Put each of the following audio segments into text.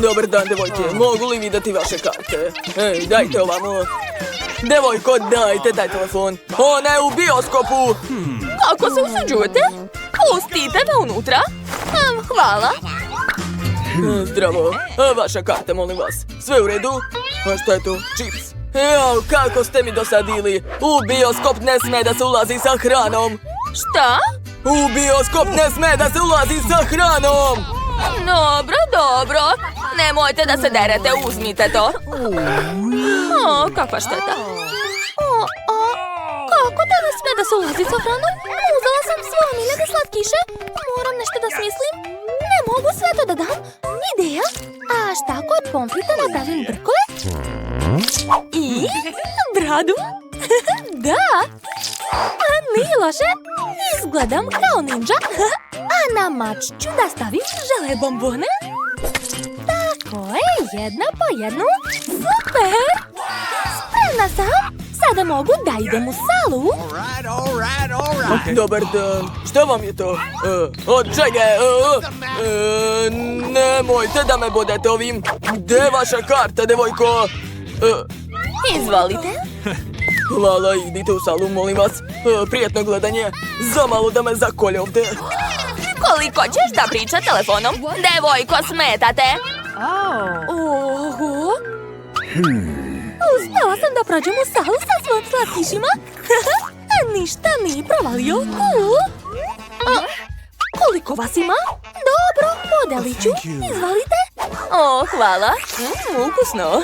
Dobar dan, devojke. Mogu li vidjeti vaše karte? Ej, dajte ovamo. Devojko, daj telefon. Ona je u bioskopu. Kako se usuđujete? Pustite me unutra. Hvala. Zdravo. Vaša karta, molim vas. Sve u redu? A šta je to? Čips. Evo, kako ste mi dosadili. U bioskop ne sme da se ulazi sa hranom. Šta? U bioskop ne sme da se ulazi sa hranom. Dobro. Nemojte da se derete, uzmite to. Kakva šteta. Kako da ne sme da se ulazi sa hranom? Uzela sam sve omiljene slatkiše. Moram nešto da smislim. Ne mogu sve to da dam. Ideja. A šta ako od pomfrita napravim brkove? I bradu? Da. Nije loše. Izgledam kao ninja. A na mač ću da stavim žele bombone. Tako je, jedna po jednu. Super! Spremna sam. Sada mogu da idem u salu. Dobar dan. Šta vam je to? Čekaj. Nemojte da me bodete ovim. Gde je vaša karta, devojko? Izvolite. Hvala, idite u salu, molim vas. Prijetno gledanje. Zamalo da me zakolje ovde. Koliko ćeš da priča telefonom? Devojko, smetate. Oho. Uspela sam da prođem u salu sa svojim slatkišima. Ništa nije provalio. Koliko vas ima? Dobro, podelit ću. Izvolite. Hvala. Ukusno.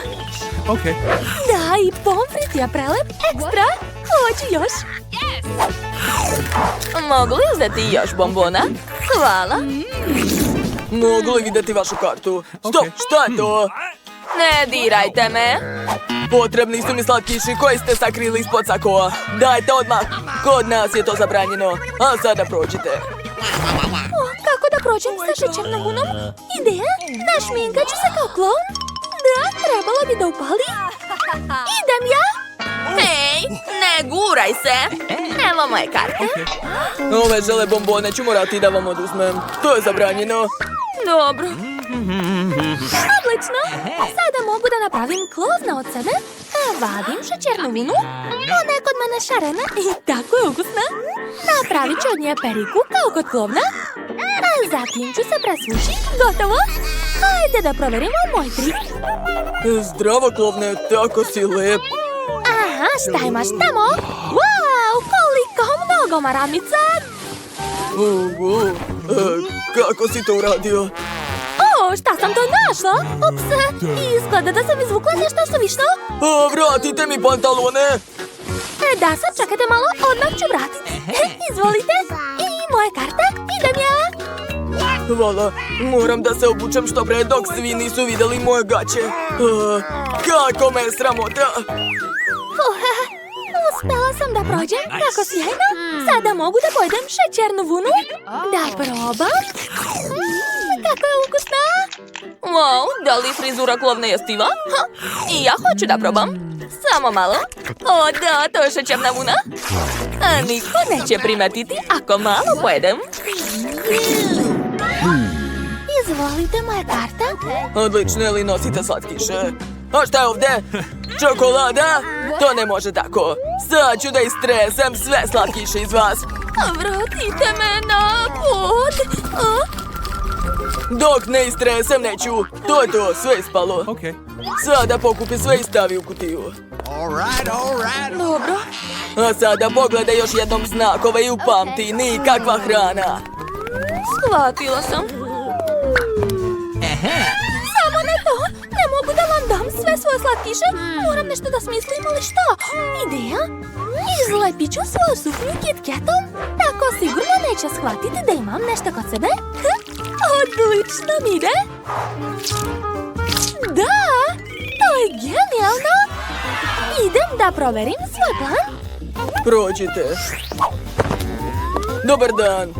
Da, i pomfrit je prelep. Ekstra. Hoću još. Mogu li uzeti još bombona? Hvala. Mogu li vidjeti vašu kartu? Stop, šta je to? Ne dirajte me. Potrebni su mi slatkiši koji ste sakrili ispod sakoa. Dajte odmah. Kod nas je to zabranjeno. A sada prođite. Kako da prođem sa šećernom vunom? Ideja? Našminkat ću se kao klon? Da, trebalo bi da upali. Idem ja. Hej, ne guraj se. Evo moje karte. Ove žele bombone ću morati da vam oduzmem. To je zabranjeno. Dobro. Odlično. Sada mogu da napravim klovna od sebe. Vadim šećernu vunu. Ona je kod mene šarena i tako je ukusna. Napravit ću od nje periku kao kod klovna. A zatim ću se presvući. Gotovo. Hajde da proverimo moj trik. Zdravo, klovne, tako si lep. Aha, šta imaš tamo? Wow, koliko mnogo maramica. Kako si to uradio? Šta sam to našla? Ups, izgleda da sam izvukla nešto suvišno. Vratite mi pantalone. Da, sad čekajte malo, odmah ću vratiti. Izvolite. I moja karta, idem ja. Hvala, moram da se obučem što pre dok svi nisu vidjeli moje gaće. Kako me je sramota. Uspela sam da prođem, kako sjajno. Sada mogu da pojedem šećernu vunu. Da probam. Kako je ukusna. Wow, da li frizura klovne jestiva? I ja hoću da probam. Samo malo. O da, to je šećerna vuna. A niko neće primetiti ako malo pojedem. Izvolite moja karta. Odlično, li nosite slatkiše? A šta je ovde? Čokolada? To ne može tako. Sad ću da istresem sve slatkiše iz vas. Vratite me na put. Dok ne istresem neću. To je to, sve ispalo. Sada pokupi sve i stavi u kutiju. Dobro. A sada pogledaj još jednom znakove i upamti, nikakva hrana. Shvatila sam. Samo ne to. Ne mogu da vam dam sve svoje slatkiše. Moram nešto da smislim, ali šta? Ideja? Izlepit ću svoju suknju KitKatom. Tako sigurno neće shvatiti da imam nešto kod sebe. Odlično mi ide. Da, to je genijalno. Idem da proverim svoj plan. Prođite. Dobar dan.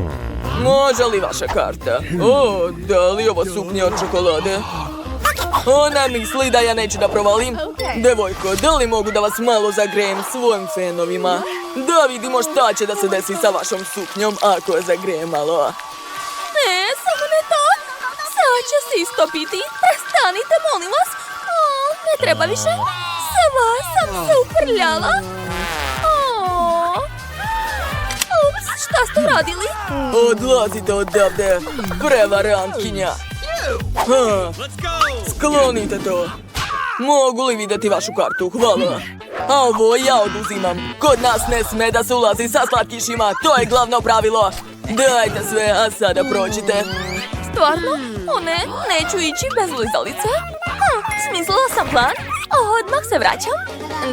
Može li vaša karta? O, da li ovo suknja od čokolade? Ona misli da ja neću da provalim. Devojko, da li mogu da vas malo zagrejem svojim fenovima? Da vidimo šta će da se desi sa vašom suknjom ako je zagrejem malo. Samo ne to. Sad će se istopiti. Prestanite, molim vas. Ne treba više. Sva sam se uprljala. Ups, šta ste uradili? Odlazite odavde, prevarantkinja. Sklonite to. Mogu li vidjeti vašu kartu? Hvala. A ovo ja oduzimam. Kod nas ne sme da se ulazi sa slatkišima. To je glavno pravilo. Dajte sve, a sada prođite. Stvarno? O ne, neću ići bez lizalice. Smislila sam plan. Odmah se vraćam.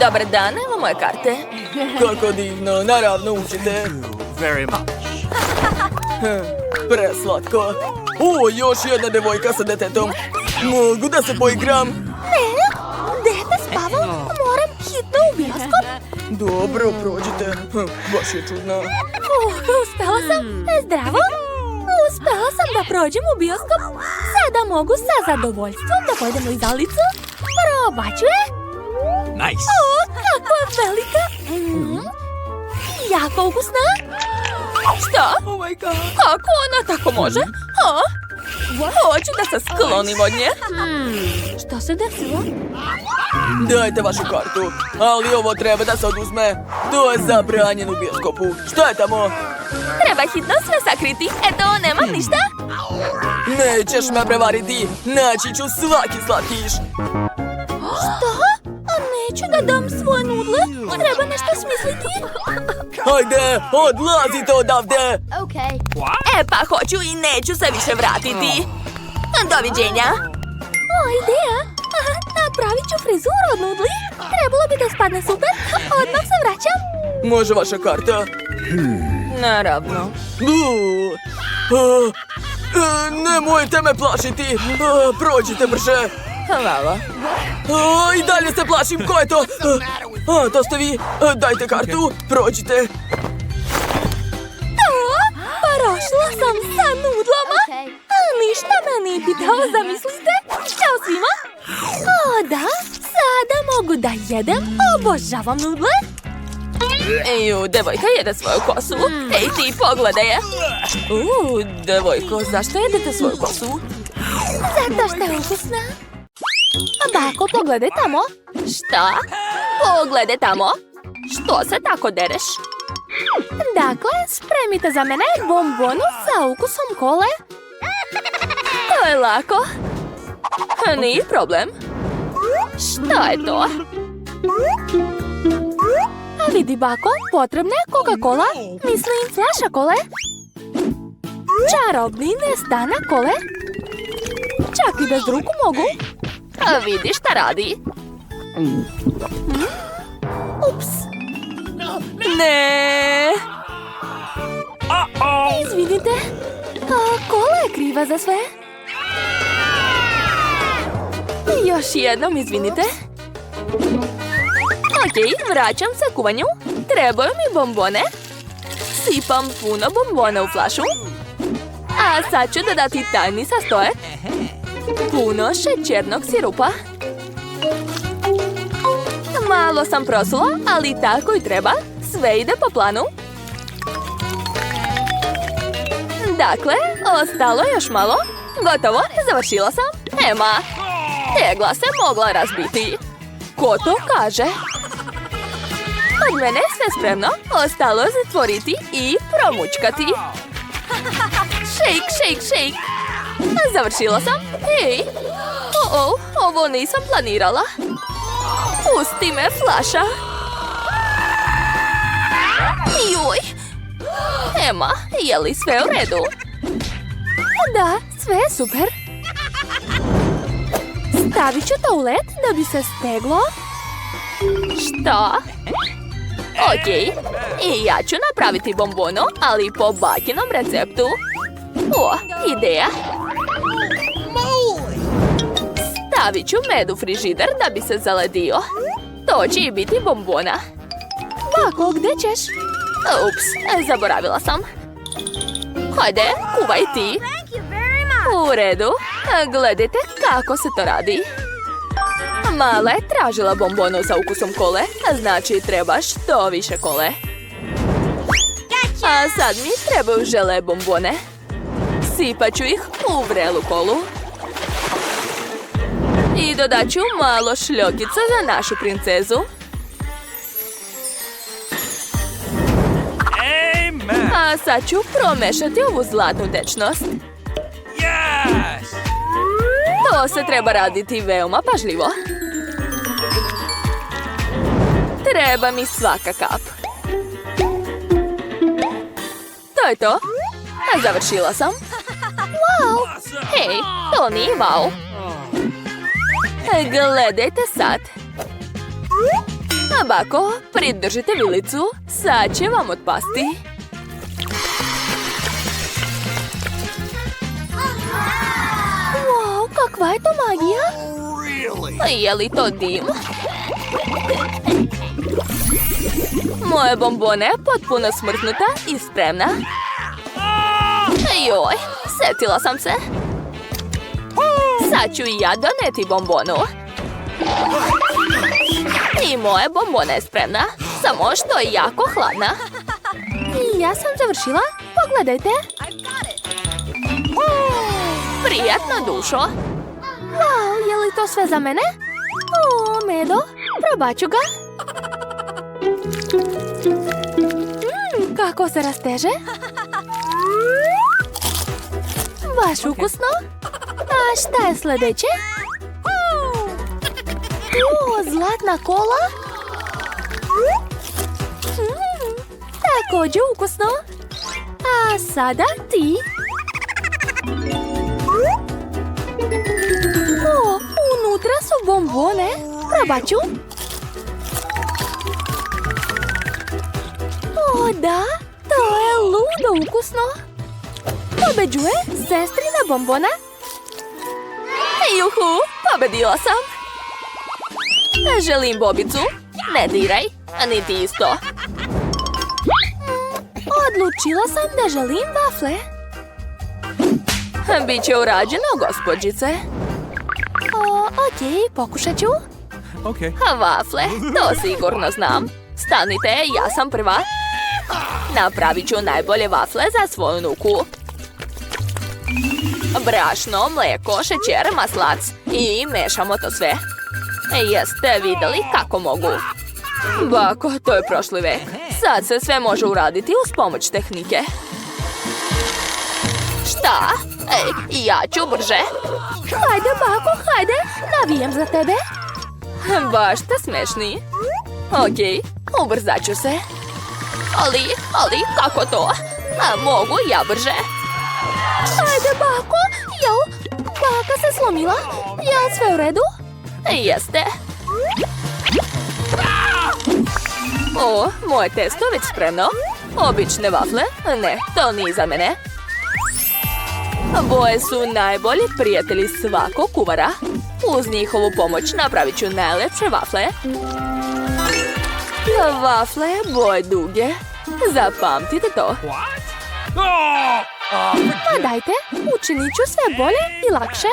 Dobar dan, evo moje karte. Kako divno, naravno učite. Very much. Preslatko. Još jedna devojka sa detetom. Mogu da se poigram? Ne, dete spava. Moram hitno u bioskop. Dobro, prođite. Baš je čudno. Uspela sam. Zdravo. Uspela sam da prođem u bioskop. Sada mogu sa zadovoljstvom da pojedem lizalicu. Probat ću je. Nice. Kako je velika. Jako ukusna. Šta? Oh my god. Kako ona tako može? Hoću da se sklonim od nje. Što se desilo? Dajte vašu kartu, ali ovo treba da se oduzme. To je zabranjeno u bioskopu. Šta je tamo? Treba hitno sve sakriti. Eto, nemam ništa. Nećeš me prevariti. Naći ću svaki slatkiš. Što? Neću da dam svoje nudle. Treba nešto smisliti. Hajde, odlazite odavde. Pa hoću i neću se više vratiti. Doviđenja. Ideja. Napravit ću frizuru od nudli. Trebalo bi da spadne super. Odmah se vraćam. Može vaša karta? Naravno. Nemojte me plašiti. Prođite brže. Hvala. I dalje se plašim. Ko je to? To ste vi. Dajte kartu. Prođite. Prošla sam sa nudlama. Ništa me nije pitao, zamislite. Ćao svima. Da, sada mogu da jedem. Obožavam nudle. Devojka jede svoju kosu. Ej, ti pogledaj je. Devojko, zašto jedete svoju kosu? Zato što je ukusna. Bako, pogledaj tamo. Šta? Pogledaj tamo. Što se tako dereš? Dakle, spremite za mene bombonu sa ukusom kole. To je lako. Nije problem. Šta je to? Vidi, bako, potrebna je Coca-Cola, mislim flaša kole. Čarobni nestana kole. Čak i bez ruku mogu. Vidi šta radi. Ups. Ne. Izvinite. Kola je kriva za sve. Još jednom izvinite. Ok, vraćam se kuvanju. Trebaju mi bombone. Sipam puno bombona u flašu. A sad ću dodati tajni sastojak. Puno šećernog sirupa. Malo sam prosula, ali tako i treba. Sve ide po planu. Dakle, ostalo još malo. Gotovo, završila sam. Ema, tegla se mogla razbiti. Ko to kaže? Od mene sve spremno. Ostalo je zatvoriti i promučkati. Shake, shake, shake. Završila sam. Hej. Ovo nisam planirala. Pusti me, flaša. Juj. Ema, je li sve u redu? Da, sve je super. Stavit ću to u led da bi se steglo. Šta? Ok, i ja ću napraviti bombonu, ali po bakinom receptu. Ideja. Stavit ću med u frižider da bi se zaledio. To će i biti bombona. Bako, gdje ćeš? Ups, zaboravila sam. Hajde, kuvaj ti. U redu, gledajte kako se to radi. Mala je tražila bombonu sa ukusom kole, znači treba što više kole. A sad mi trebaju žele bombone. Sipat ću ih u vrelu kolu. I dodat ću malo šljokica za našu princezu. Amen. A sad ću promešati ovu zlatnu tečnost. Yes. To se treba raditi veoma pažljivo. Treba mi svaka kap. To je to. Završila sam. Wow! Hej, to nije wow. Gledajte sad. Bako, pridržite vilicu. Sad će vam otpasti. Wow, kakva je to magija? Je li to dim? Moja bombona je potpuno smrtnuta i spremna. Joj, setila sam se. Sad ću i ja doneti bombonu. I moja bombona je spremna, samo što je jako hladna. I ja sam završila. Pogledajte. Prijatno, dušo. Wow, je li to sve za mene? O, medo, probat ću ga. Kako se rasteže? Baš ukusno. A šta je sljedeće? O, zlatna kola. Također ukusno. A sada ti. O, unutra su bombone. Probat ću. O, da, to je ludo ukusno. Pobeđuje sestrina bombona. Juhu, pobedila sam. Želim bobicu. Ne diraj, niti isto. Odlučila sam da želim vafle. Biće urađeno, gospođice. O, okej, pokušat ću. Okay. Vafle, to sigurno znam. Stanite, ja sam prva. Napravit ću najbolje vafle za svoju nuku. Brašno, mlijeko, šećer, maslac i mešamo to sve. Jeste vidjeli kako mogu? Bako, to je prošli vek. Sad se sve može uraditi uz pomoć tehnike. Šta? Ja ću brže. Hajde, bako, hajde. Navijem za tebe. Baš ste smešni. Okej, ubrzat ću se. Ali, kako to? Mogu ja brže. Hajde, bako. Jel, baka se slomila. Jel sve u redu? Jeste. O, moje testo već spremno. Obične vafle? Ne, to nije za mene. Boje su najbolji prijatelji svakog kuvara. Uz njihovu pomoć napravit ću najlepše vafle. Vafle boje duge. Zapamtite to. Pa dajte, učinit ću sve bolje i lakše.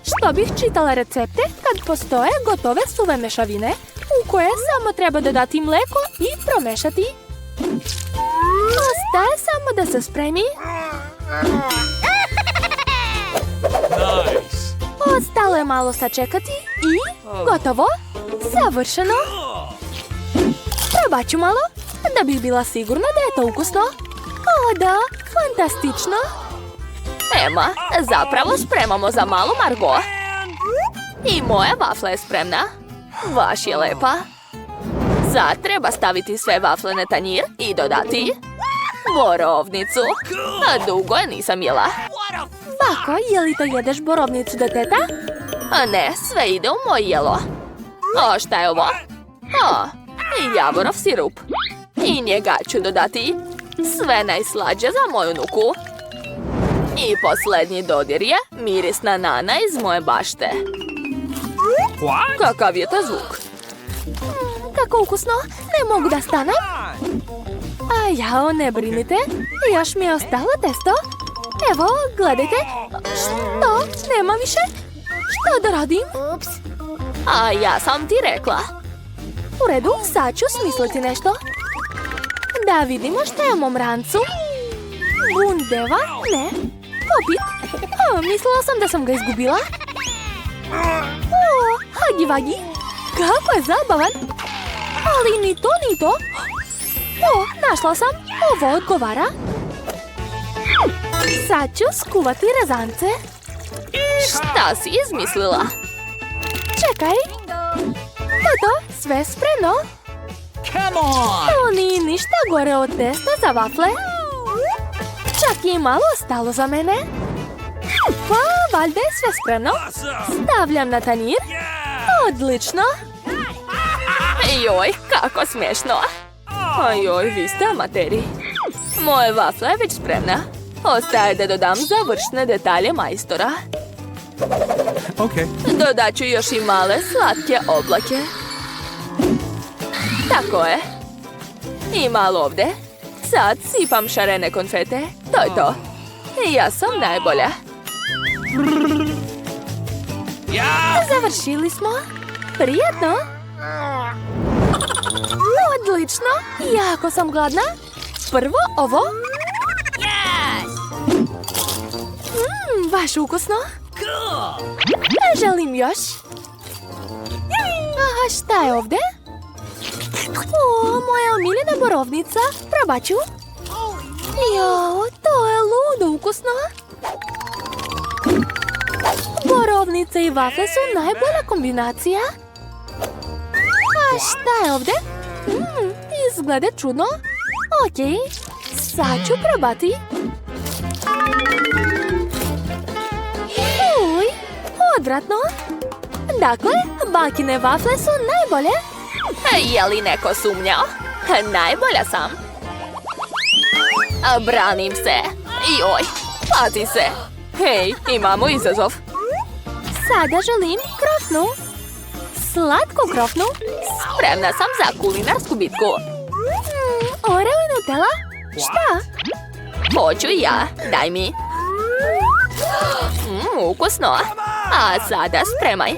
Što bih čitala recepte kad postoje gotove suve mešavine u koje samo treba dodati mlijeko i promešati. Ostaje samo da se spremi. Nice. Ostalo je malo sačekati i gotovo. Savršeno. Probat ću malo da bih bila sigurna da je to ukusno. O da, fantastično. Ema, zapravo spremamo za malu Margot. I moja vafla je spremna. Vaš je lepa. Sad treba staviti sve vafle na tanjir i dodati borovnicu. A dugo je nisam jela. Bako, je li to jedeš borovnicu do teta? A ne, sve ide u moj jelo. A šta je ovo? A, javorov sirup. I njega ću dodati sve najslađe za moju nuku. I posljednji dodir je mirisna nana iz moje bašte. What? Kakav je to zvuk? Kako ukusno, ne mogu da stanem. A jao, ne brinite, još mi je ostalo testo. Evo, gledajte. Što? Nema više? Što da radim? A ja sam ti rekla. U redu, sad ću smisliti nešto. Da vidimo što je u mom rancu. Bundeva? Ne. Popit. Mislila sam da sam ga izgubila. O, Hagi Vagi, kako je zabavan. Ali ni to. O, našla sam. Ovo odgovara. Sad ću skuvati rezance. Šta si izmislila? Čekaj. Eto, sve spremno. To nije ništa gore od testa za vafle. Čak i malo ostalo za mene. Pa, valjda je sve spremno. Stavljam na tanjir. Odlično. Joj, kako smiješno. Joj, vi ste amateri. Moje vafla je već spremna. Ostaje da dodam završne detalje majstora. Okay. Dodat ću još i male slatke oblake. Tako je. I malo ovdje. Sad sipam šarene konfete. To je to. Ja sam najbolja. Završili smo. Prijetno. Odlično. Jako sam gladna. Prvo ovo. Baš ukusno. Želim još. A šta je ovdje? O, moja omiljena borovnica. Probat ću. Jo, to je ludo ukusno. Borovnice i vafle su najbolja kombinacija. A šta je ovdje? Izgleda čudno. Okej, sad ću probati. Uj, odvratno. Dakle, bakine vafle su najbolje. Je li neko sumnjao? Najbolja sam. Branim se. Joj, pazi se. Hej, imamo izazov. Sada želim krofnu. Slatku krofnu. Spremna sam za kulinarsku bitku. Oreo i Nutella? Šta? Hoću i ja, daj mi. Ukusno. A sada spremaj.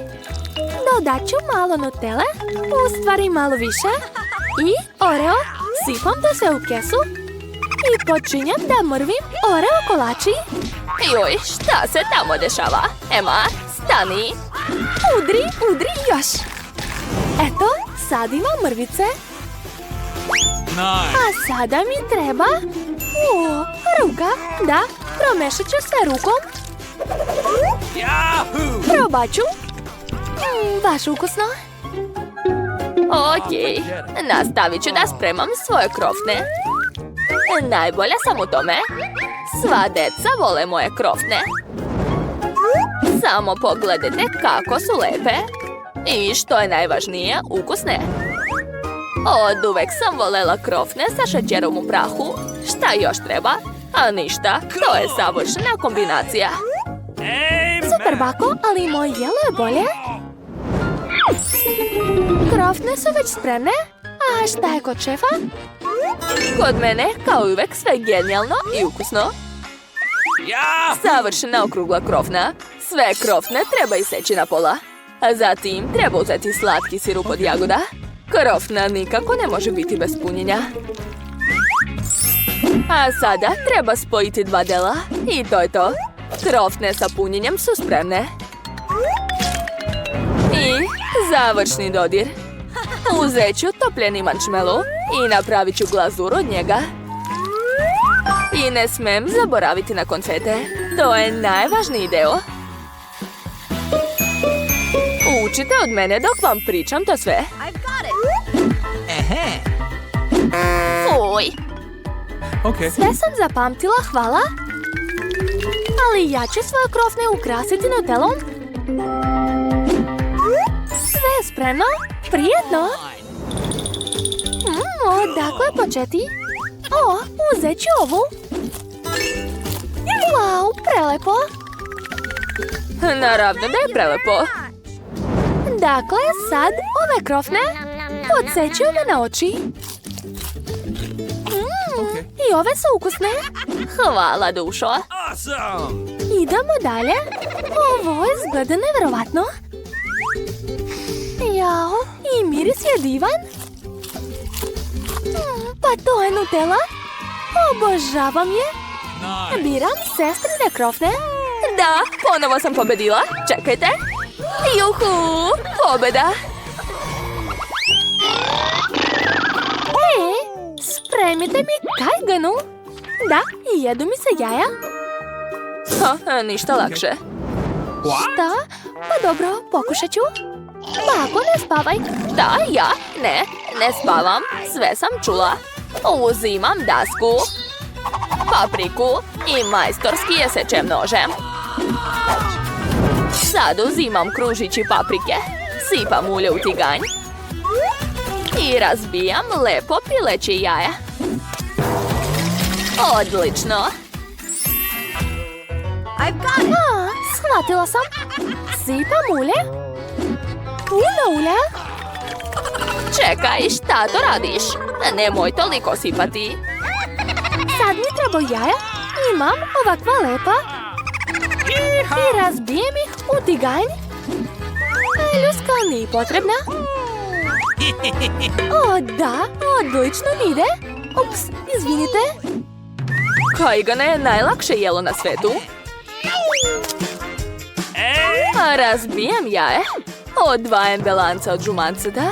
Dodat ću malo Nutelle, u stvari malo više. I Oreo, sipam to sve u kesu. I počinjem da mrvim Oreo kolači. Joj, šta se tamo dešava? Emma, stani. Udri još. Eto, sad imam mrvice. A sada mi treba... O, ruka. Da, promešat ću sve rukom. Probat ću. Baš ukusno. Okej, nastavit ću da spremam svoje krofne. Najbolja sam u tome. Sva deca vole moje krofne. Samo pogledajte kako su lepe. I što je najvažnije, ukusne. Od uvek sam volela krofne sa šećerom u prahu. Šta još treba? A ništa, to je savršena kombinacija. Super, bako, ali moj jelo je bolje. Krofne su već spremne. A šta je kod šefa? Kod mene, kao i uvek, sve genijalno i ukusno. Savršena okrugla krofna. Sve krofne treba iseći na pola. A zatim treba uzeti slatki sirup od jagoda. Krofna nikako ne može biti bez punjenja. A sada treba spojiti dva dela. I to je to. Krofne sa punjenjem su spremne. I završni dodir. Uzet ću topljeni marshmallow i napravit ću glazur od njega. I ne smem zaboraviti na konfete. To je najvažniji deo. Učite od mene dok vam pričam to sve. Fuj. Okay. Sve sam zapamtila, hvala. Ali ja ću svoje krofne ukrasiti Nutellom. Sve je spremno. Prijetno. Odakle početi? O, uzet ću ovu. Wow, prelepo. Naravno da je prelepo. Dakle, sad ove krofne podsjećaju me na oči. I ove su ukusne. Hvala, dušo. Idemo dalje. Ovo izgleda nevjerovatno. Jao, i miris je divan. Pa to je Nutella. Obožavam je. Biram sestrine krofne. Da, ponovo sam pobedila. Čekajte. Juhu! Pobjeda! Spremite mi kajganu. Da, jedu mi se jaja. Ništa lakše. Šta? Pa dobro, pokušat ću. Bako, ne spavaj. Da, ja? Ne spavam. Sve sam čula. Uzimam dasku, papriku i majstorski je sečem nožem. Sad uzimam kružići paprike, sipam ulje u tiganj i razbijam lepo pileće jaje. Odlično! Shvatila sam. Sipam ulje. Puno ulja. Čekaj, šta to radiš? Nemoj toliko sipati. Sad mi treba jaja. Imam ovakva lepa. I razbijem ih u tiganj. Ljuska nije potrebna. O, da, odlično mi ide. Ups, izvinite. Kajgana je najlakše jelo na svetu. Razbijem jaje. Odvajam belanca od žumanceta.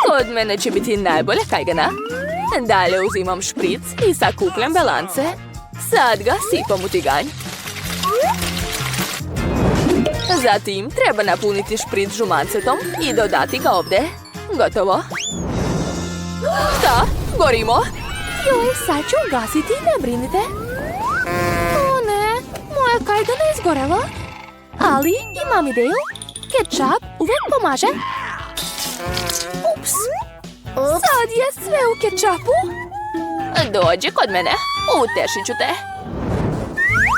Kod mene će biti najbolja kajgana. Dalje uzimam špric i sakupljam belance. Sad ga sipam u tiganj. Zatim treba napuniti špric žumancetom i dodati ga ovdje. Gotovo. Šta? Gorimo? Joj, sad ću ugasiti, ne brinite. O ne, moja kajgana je izgorela. Ali imam ideju. Kečap uvijek pomaže. Ups. Sad je sve u kečapu. Dođi kod mene. Utešit ću te.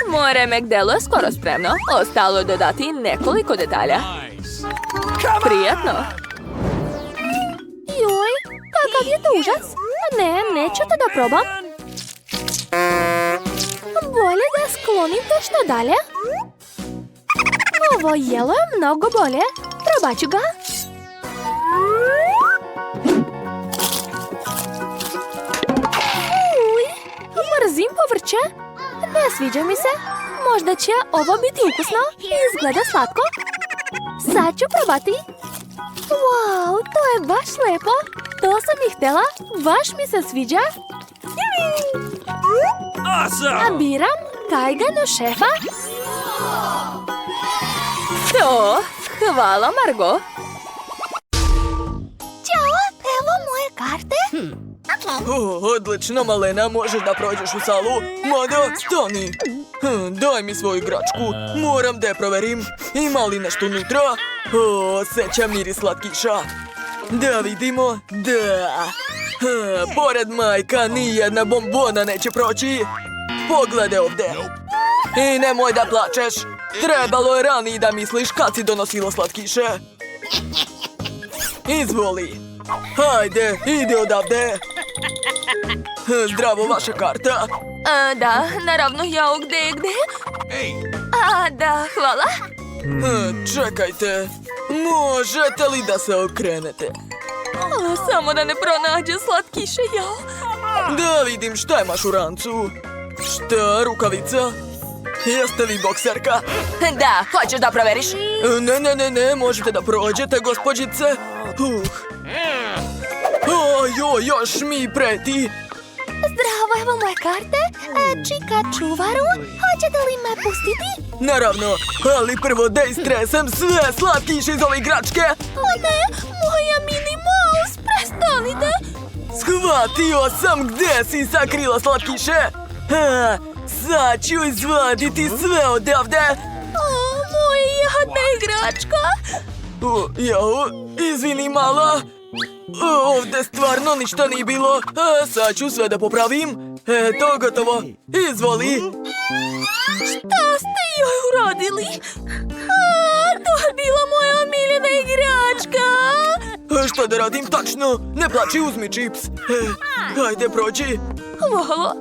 Moje remek delo je skoro spremno. Ostalo je dodati nekoliko detalja. Prijatno. Joj, kakav je to užas. Ne, neću te da probam. Bolje da sklonim to što dalje. Ovo jelo je mnogo bolje. Probat ću ga. Uj, mrzim povrće. Ne sviđa mi se. Možda će ovo biti ukusno i izgleda slatko. Sad ću probati. Wow, to je baš lepo. To sam i htjela. Baš mi se sviđa. A biram kajganu šefa. To, hvala Margo. Ćao, evo moje karte. Odlično, Malena, možeš da prođeš u salu. Mada, stani. Daj mi svoju igračku. Moram da je proverim. Ima li nešto unutra? Osjećam miris slatkiša. Da vidimo. Da. Pored majka nijedna bombona neće proći. Pogledaj ovdje. I nemoj da plačeš. Trebalo je ranije da misliš kad si donosila slatkiše. Izvoli. Hajde, ide odavde. Zdravo, vaša karta. Da, naravno, jao, gde? Da, hvala. Čekajte. Možete li da se okrenete? Samo da ne pronađe slatkiše, jao. Da vidim šta imaš u rancu. Šta, rukavica? Jeste vi bokserka? Da, hoćeš da proveriš? Ne, možete da prođete, gospođice. Još mi preti. Zdravo, evo moje karte. Čika čuvaru, hoćete li me pustiti? Naravno, ali prvo da istresem sve slatkiše iz ove igračke. O ne, moja Minnie Mouse, prestanite. Shvatio sam gde si sakrila slatkiše. Sad ću izvaditi sve odavde. Moja jadna igračka. Izvini, mala. Ovdje stvarno ništa nije bilo. Sad ću sve da popravim. Eto, gotovo. Izvoli. Šta ste joj uradili? To je bila moja omiljena igračka. Šta da radim tačno? Ne plači, uzmi čips. Hajde, prođi. Hvala.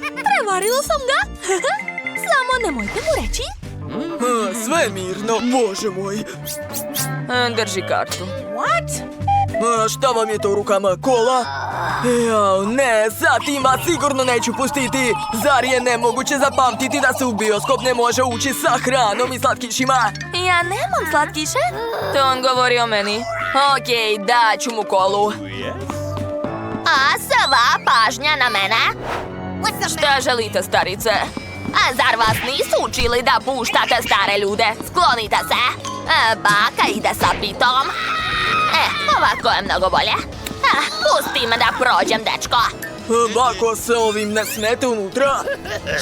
Prevarila sam ga. Samo nemojte mu reći. Sve mirno, bože moj. Drži kartu. Šta vam je to u rukama? Kola? Jao, ne, zatim vas sigurno neću pustiti. Zar je nemoguće zapamtiti da se u bioskop ne može ući sa hranom i slatkišima? Ja nemam slatkiše. To on govori o meni. Okej, daću mu kolu. A sva pažnja na mene. Šta želite, starice? A zar vas nisu učili da puštate stare ljude? Sklonite se. Baka ide sa pitom. Ovako je mnogo bolje. Pusti me da prođem, dečko. Bako se ovim ne smete unutra.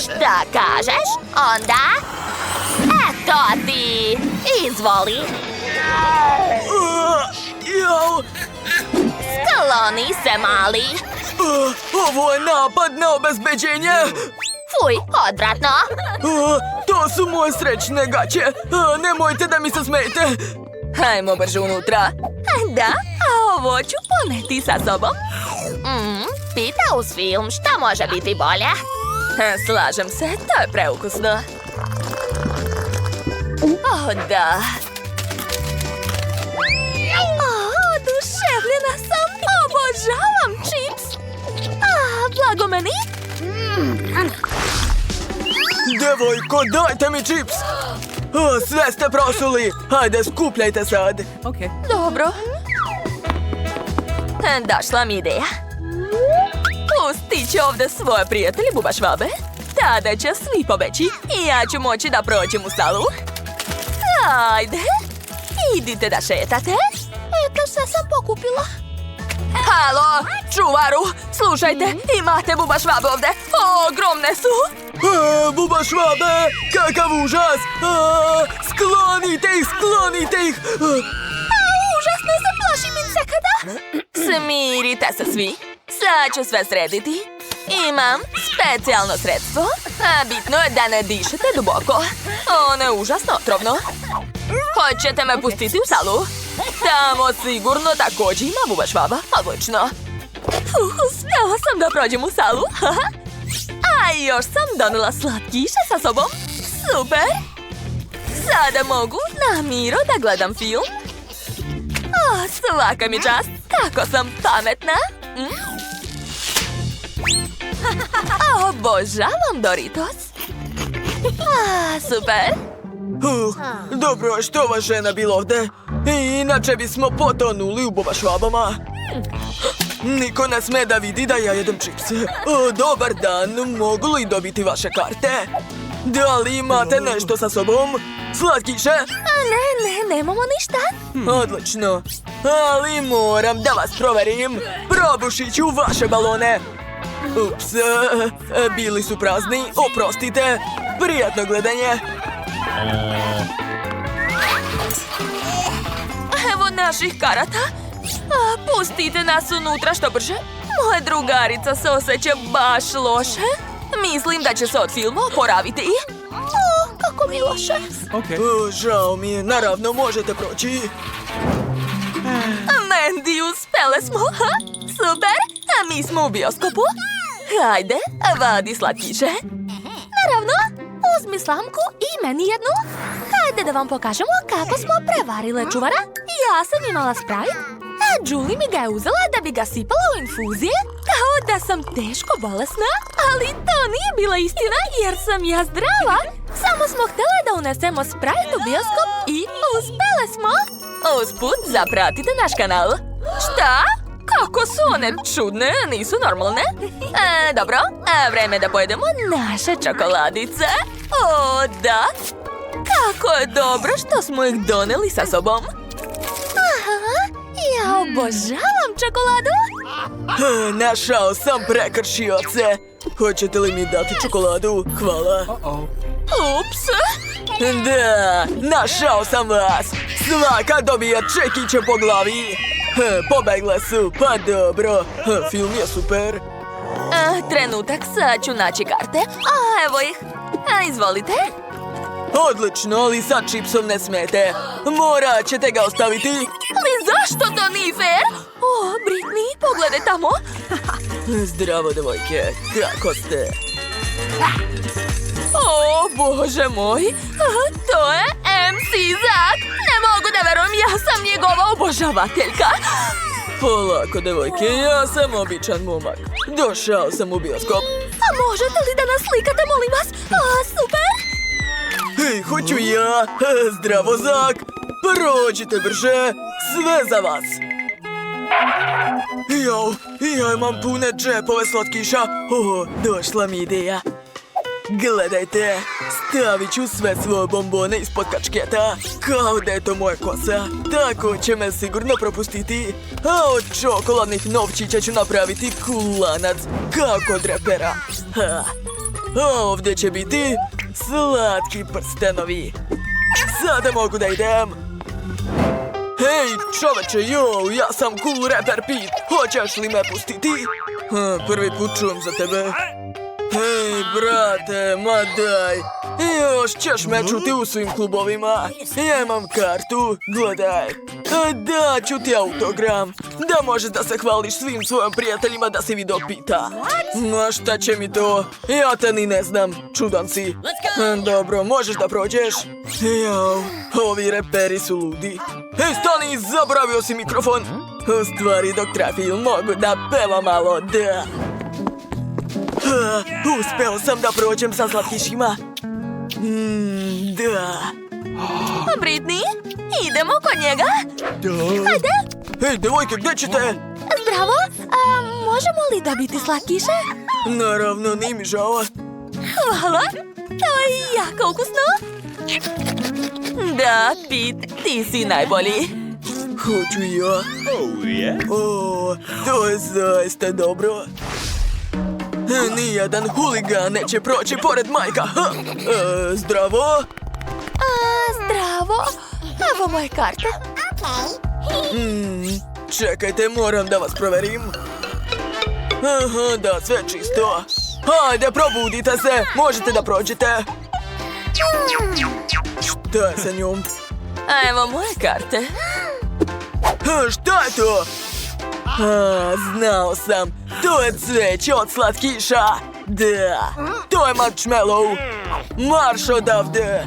Šta kažeš? Onda? Eto ti. Izvoli. Jao, Skloni se, mali. ovo je napad na obezbeđenje. Fuj, odvratno. To su moje srećne gaće. Nemojte da mi se smijete. Hajmo brže unutra. Da, a ovo ću poneti sa sobom. Pita uz film, šta može biti bolje? Slažem se, to je preukusno. O, da. Oduševljena sam, obožavam čips. Blago meni. Devojko, dajte mi čips. Sve ste prosuli. Hajde, skupljajte sad. Okay. Dobro. Došla mi ideja. Pustit ću ovdje svoje prijatelje bubašvabe. Tada će svi pobeći i ja ću moći da prođem u salu. Ajde, idite da šetate. Eto, sve sam pokupila. Halo, čuvaru, slušajte, imate bubašvabe ovdje. Ogromne su. Bubašvabe, kakav užas. Sklonite ih, sklonite ih. Užasno se plašim insekata. Smirite se svi. Sad ću sve srediti. Imam specijalno sredstvo. A bitno je da ne dišete duboko. Ono je užasno otrovno. Hoćete me pustiti u salu? Tamo sigurno također ima bubašvaba. Odlično. Uspjela sam da prođem u salu. A još sam donula slatkiše sa sobom. Super. Sada mogu na miru da gledam film. Svaka mi čast. Kako sam pametna. Obožavam Doritos. Super. Dobro je što ova žena bila ovdje. Inače bismo potonuli u bubašvabama. Niko ne sme da vidi da ja jedem čipse. Dobar dan, mogu li dobiti vaše karte? Da li imate nešto sa sobom? Slatkiše? Ne, nemamo ništa. Odlično. Ali moram da vas proverim. Probušit ću vaše balone. Ups, bili su prazni. Oprostite. Prijatno gledanje. Evo naših karata. Pustite nas unutra što brže. Moja drugarica se osjeća baš loše. Mislim da će se od filma oporaviti. Kako mi loše. Okay. Žao mi je, naravno možete proći. Mandy, uspjele smo. Super, a mi smo u bioskopu. Hajde, vadi slatkiše. Naravno, uzmi slamku i meni jednu. Hajde da vam pokažemo kako smo prevarile čuvara. Ja sam imala Sprite, a Julie mi ga je uzela da bi ga sipala u infuzije. Kao da sam teško bolesna, ali to nije bila istina jer sam ja zdrava. Samo smo htjeli da unesemo Sprite u bioskop i uspjele smo. Usput, zapratite naš kanal. Šta? Kako su one čudne, nisu normalne? Dobro, vreme da pojedemo naše čokoladice. O, da. Kako je dobro što smo ih doneli sa sobom. Ja obožavam čokoladu. Našao sam prekršioce. Hoćete li mi dati čokoladu? Hvala. Ups. Da, našao sam vas. Svaka dobija čekiće po glavi. Pobegle su, pa dobro. Film je super. Trenutak, sad ću naći karte. Evo ih. Izvolite. Odlično, ali sa čipsom ne smete. Morat ćete ga ostaviti. Ali zašto to nije fair? O, Britney, pogledaj tamo. Zdravo, devojke. Kako ste? O, Bože moj. To je MC Zak. Ne mogu da verujem, ja sam njegova obožavateljka. Polako, devojke, ja sam običan momak. Došao sam u bioskop. A možete li da nas slikate, molim vas? Super! Hej, hoću ja. Zdravo, Zak. Prođite brže. Sve za vas. Jao, ja imam pune džepove slatkiša. Došla mi ideja. Gledajte, stavit ću sve svoje bombone ispod kačketa, kao da je to moja kosa. Tako će me sigurno propustiti. A od čokoladnih novčića ću napraviti kulanac, kao kod repera. A ovdje će biti slatki prstenovi. Sada mogu da idem. Hej, čoveče, ja sam cool rapper Pete. Hoćeš li me pustiti? Prvi put čujem za tebe. Hej, brate, ma daj. Još ćeš me čuti u svim klubovima. Ja imam kartu, gledaj. Da ću ti autogram. Da možeš da se hvališ svim svojim prijateljima da si vidio Pita. Ma šta će mi to? Ja te ni ne znam, čudan si. Dobro, možeš da prođeš? Jao, ovi reperi su ludi. Hej, stani, zaboravio si mikrofon. U stvari, dok traja film, mogu da pevam malo, da. Uspeo sam da prođem sa slatkišima. Da. Britney, idemo kod njega? Hajde. Hej, devojke, gdje ćete? Zdravo, možemo li dobiti slatkiše? Naravno, nije mi žao. Hvala, to je jako ukusno. Da, Pete, ti si najbolji. Hoću ja. To je zaista dobro. Nijedan huligan neće proći pored majka. Zdravo. Zdravo, evo moje karte. Čekajte, moram da vas proverim. Aha, da, sve čisto. Hajde, probudite se, možete da prođete. Šta je sa njom? Evo moje karte. Šta je to? Znao sam, to je cveće od slatkiša. Da, to je marshmallow. Marš odavde.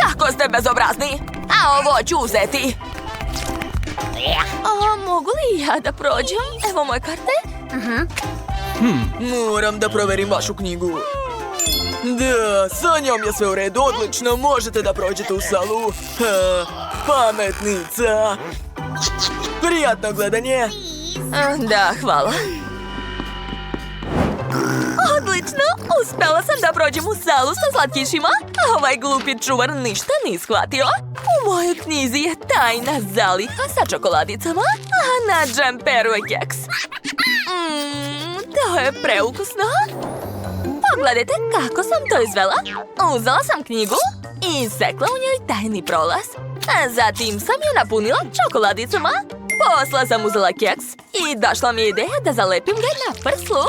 Kako ste bezobrazni? A ovo ću uzeti. Mogu li ja da prođem? Evo moje karte. Moram da proverim vašu knjigu. Da, sa njom je sve u redu, odlično, možete da prođete u salu. Pametnica. Prijatno gledanje. Da, hvala. Odlično, uspela sam da prođem u salu sa slatkišima, a ovaj glupi čuvar ništa nije shvatio. U mojoj knjizi je tajna zaliha sa čokoladicama, a na džemperu je keks. To je preukusno. Pogledajte kako sam to izvela. Uzela sam knjigu i isekla u njoj tajni prolaz. A zatim sam je napunila čokoladicama. Posle sam uzela keks i došla mi je ideja da zalepim ga na prslu.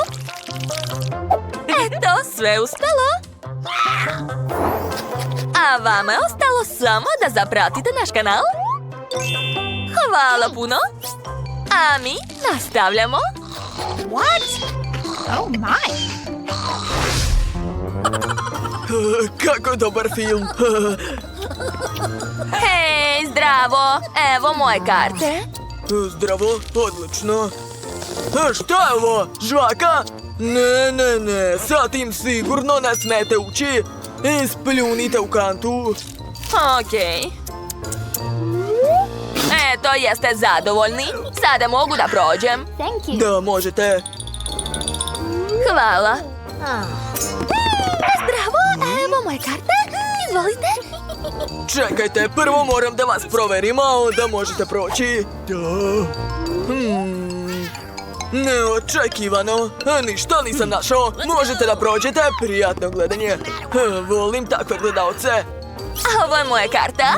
Eto, sve uspelo. A vama je ostalo samo da zapratite naš kanal. Hvala puno. A mi nastavljamo. What? Oh my! Kako dobar film. Hej, zdravo. Evo moje karte. Zdravo, odlično. Šta je ovo? Žvaka? Ne, sa tim sigurno ne smete ući. Ispljunite u kantu. Okej. Eto, jeste zadovoljni? Sada mogu da prođem. Thank you. Da, možete. Hvala. Zdravo, evo moje karte. Izvolite. Čekajte, prvo moram da vas proverim, a onda možete proći. Neočekivano. Ništa nisam našao. Možete da prođete. Prijatno gledanje. Volim takve gledalce. Ovo je moja karta.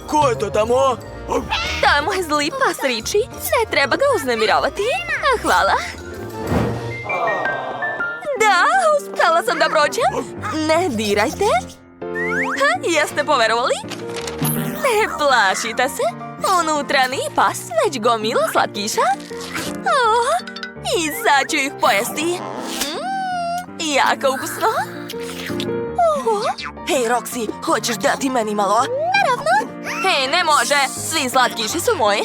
Ko je to tamo? To je moj zli pas Riči. Ne treba ga uznemiravati. Hvala. Da, uspela sam da prođem. Ne dirajte. Jeste poverovali? Ne plašite se. Unutra nije pas, već gomila slatkiša. I sad ću ih pojesti. Jako ukusno. Hej, Roxy, hoćeš dati meni malo? Naravno. Hej, ne može. Svi slatkiši su moji.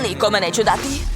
Nikome neću dati.